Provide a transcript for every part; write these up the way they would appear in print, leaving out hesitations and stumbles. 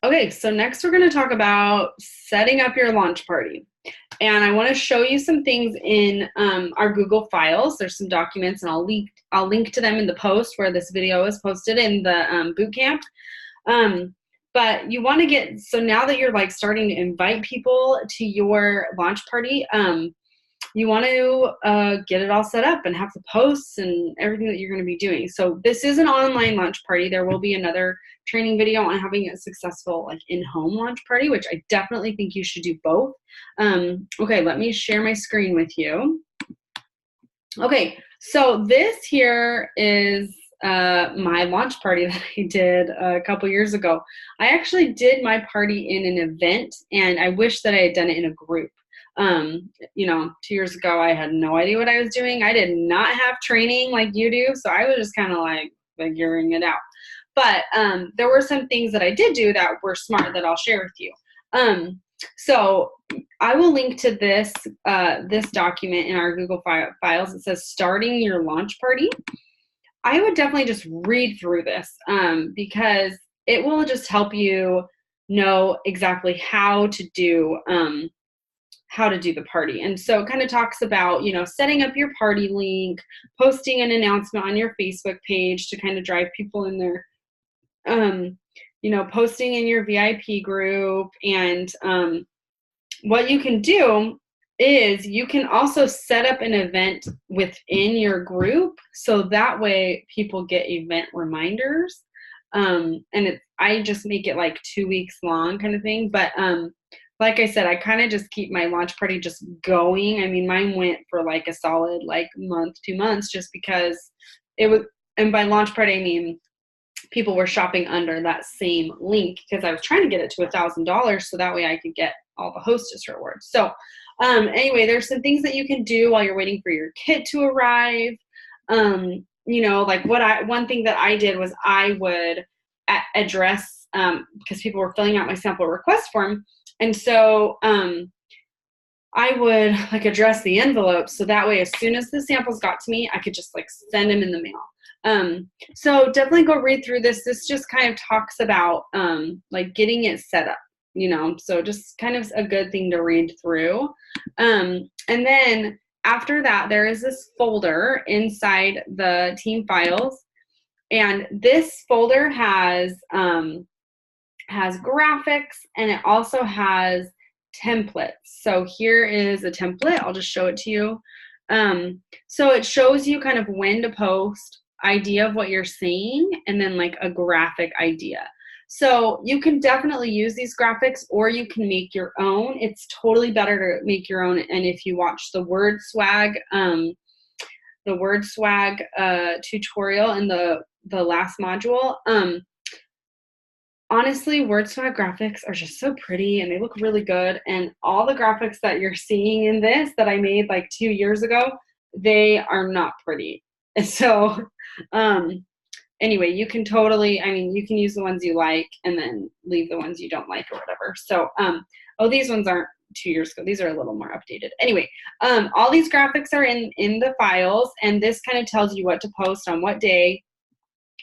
Okay, so next we're going to talk about setting up your launch party. And I want to show you some things in our Google Files. There's some documents, and I'll link to them in the post where this video is posted in the boot camp. But you want to get, so now that you're like starting to invite people to your launch party, you want to get it all set up and have the posts and everything that you're going to be doing. So this is an online launch party. There will be another training video on having a successful like in-home launch party, which I definitely think you should do both. Okay, let me share my screen with you. Okay, so this here is my launch party that I did a couple years ago. I actually did my party in an event, and I wish that I had done it in a group. 2 years ago, I had no idea what I was doing. I did not have training like you do, so I was just kind of like figuring it out. But there were some things that I did do that were smart that I'll share with you. So I will link to this document in our Google Files. It says starting your launch party. I would definitely just read through this because it will just help you know exactly how to do the party. And so it kind of talks about, setting up your party link, posting an announcement on your Facebook page to kind of drive people in there, posting in your VIP group. And what you can do is you can also set up an event within your group. So that way people get event reminders. I just make it like 2 weeks long kind of thing. But like I said, I kind of just keep my launch party just going. I mean, mine went for like a solid like month, 2 months, just because it was, and by launch party, I mean, people were shopping under that same link because I was trying to get it to $1,000 so that way I could get all the hostess rewards. So anyway, there's some things that you can do while you're waiting for your kit to arrive. Like one thing that I did was I would address, because people were filling out my sample request form. And so I would like address the envelopes so that way as soon as the samples got to me, I could just like send them in the mail. So definitely go read through this. This just kind of talks about like getting it set up, so just kind of a good thing to read through. And then after that, there is this folder inside the team files. And this folder has graphics, and it also has templates. So here is a template. I'll just show it to you. So it shows you kind of when to post, idea of what you're seeing, and then like a graphic idea. So you can definitely use these graphics, or you can make your own. It's totally better to make your own. And if you watch the Word Swag tutorial in the last module, honestly, WordSwag graphics are just so pretty and they look really good. And all the graphics that you're seeing in this that I made like 2 years ago, they are not pretty. And so anyway, you can you can use the ones you like and then leave the ones you don't like or whatever. So, these ones aren't 2 years ago. These are a little more updated. Anyway, all these graphics are in the files, and this kind of tells you what to post on what day.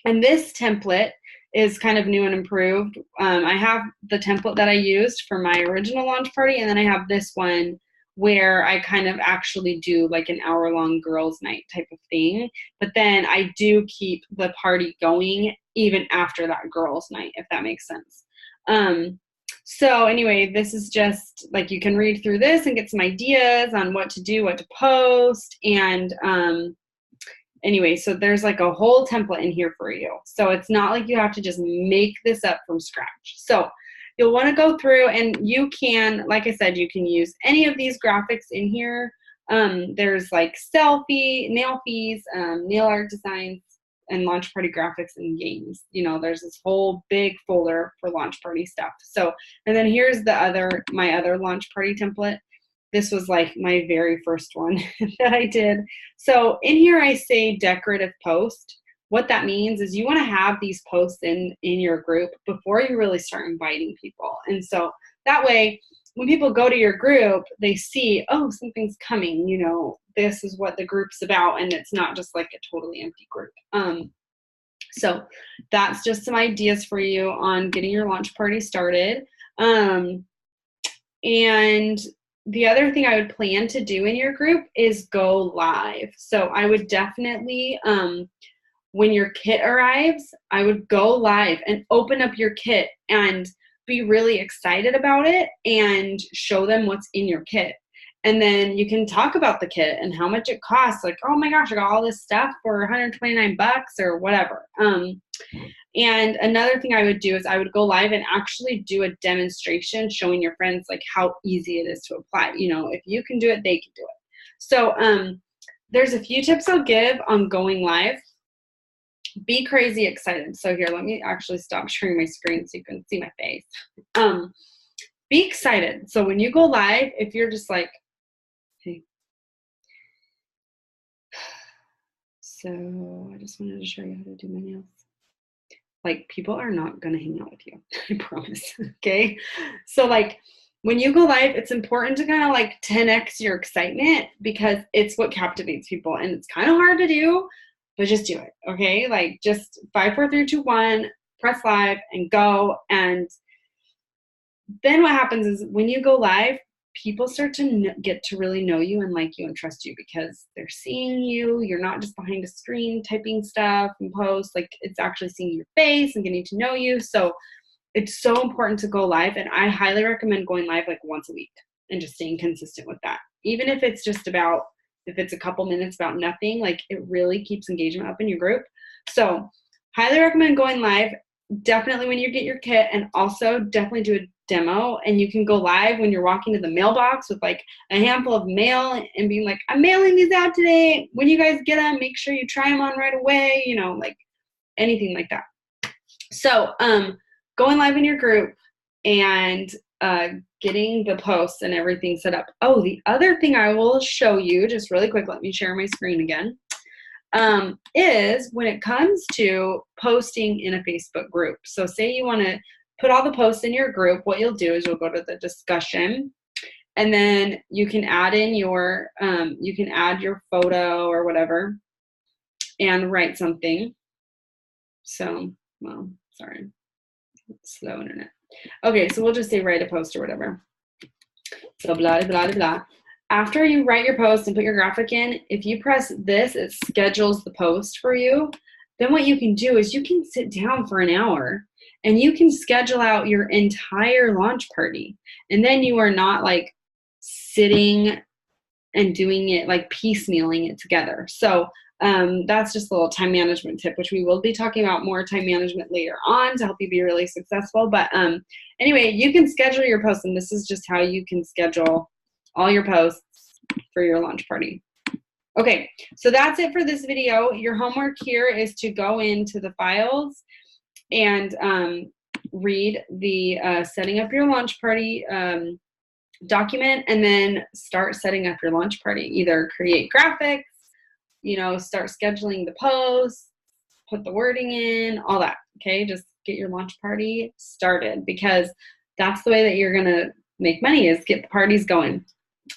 And this template is kind of new and improved. I have the template that I used for my original launch party, and then I have this one where I kind of actually do like an hour-long girls' night type of thing. But then I do keep the party going even after that girls' night, if that makes sense. So anyway, this is just like you can read through this and get some ideas on what to do, what to post, and anyway, so there's like a whole template in here for you. So it's not like you have to just make this up from scratch. So you'll want to go through, and you can, like I said, you can use any of these graphics in here. There's like nail fees, nail art designs, and launch party graphics and games. There's this whole big folder for launch party stuff. So, and then here's my other launch party template. This was like my very first one that I did. So in here I say decorative post. What that means is you want to have these posts in your group before you really start inviting people. And so that way, when people go to your group, they see, oh, something's coming, this is what the group's about, and it's not just like a totally empty group. So that's just some ideas for you on getting your launch party started. And the other thing I would plan to do in your group is go live. So I would definitely, when your kit arrives, I would go live and open up your kit and be really excited about it and show them what's in your kit. And then you can talk about the kit and how much it costs. Like, oh my gosh, I got all this stuff for 129 bucks or whatever. And another thing I would do is I would go live and actually do a demonstration showing your friends like how easy it is to apply. You know, if you can do it, they can do it. So there's a few tips I'll give on going live. Be crazy excited. So here, let me actually stop sharing my screen so you can see my face. Be excited. So when you go live, if you're just like, hey. So I just wanted to show you how to do my nails. Like, people are not going to hang out with you. I promise. Okay. So like when you go live, it's important to kind of like 10x your excitement because it's what captivates people, and it's kind of hard to do, but just do it. Okay. Like just 5, 4, 3, 2, 1, press live and go. And then what happens is when you go live, people start to get to really know you and like you and trust you because they're seeing you. You're not just behind a screen typing stuff and posts. Like, it's actually seeing your face and getting to know you. So it's so important to go live. And I highly recommend going live like once a week and just staying consistent with that. Even if it's just about, if it's a couple minutes about nothing, like it really keeps engagement up in your group. So highly recommend going live. Definitely when you get your kit, and also definitely do a demo. And you can go live when you're walking to the mailbox with like a handful of mail and being like, I'm mailing these out today. When you guys get them, make sure you try them on right away, you know, like anything like that. So going live in your group and getting the posts and everything set up. Oh, the other thing I will show you just really quick, let me share my screen again, is when it comes to posting in a Facebook group. So say you want to put all the posts in your group, what you'll do is you'll go to the discussion, and then you can add in your, you can add your photo or whatever and write something. So, well, sorry, slow internet. Okay, so we'll just say write a post or whatever. So blah, blah, blah, blah. After you write your post and put your graphic in, if you press this, it schedules the post for you. Then what you can do is you can sit down for an hour and you can schedule out your entire launch party. And then you are not like sitting and doing it, like piecemealing it together. So that's just a little time management tip, which we will be talking about more time management later on to help you be really successful. But anyway, you can schedule your posts, and this is just how you can schedule all your posts for your launch party. Okay, so that's it for this video. Your homework here is to go into the files and read the setting up your launch party document, and then start setting up your launch party. Either create graphics, you know, start scheduling the posts, put the wording in, all that. Okay, just get your launch party started, because that's the way that you're gonna make money, is get the parties going.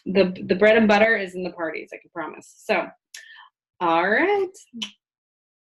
The bread and butter is in the parties, I can promise. So, all right.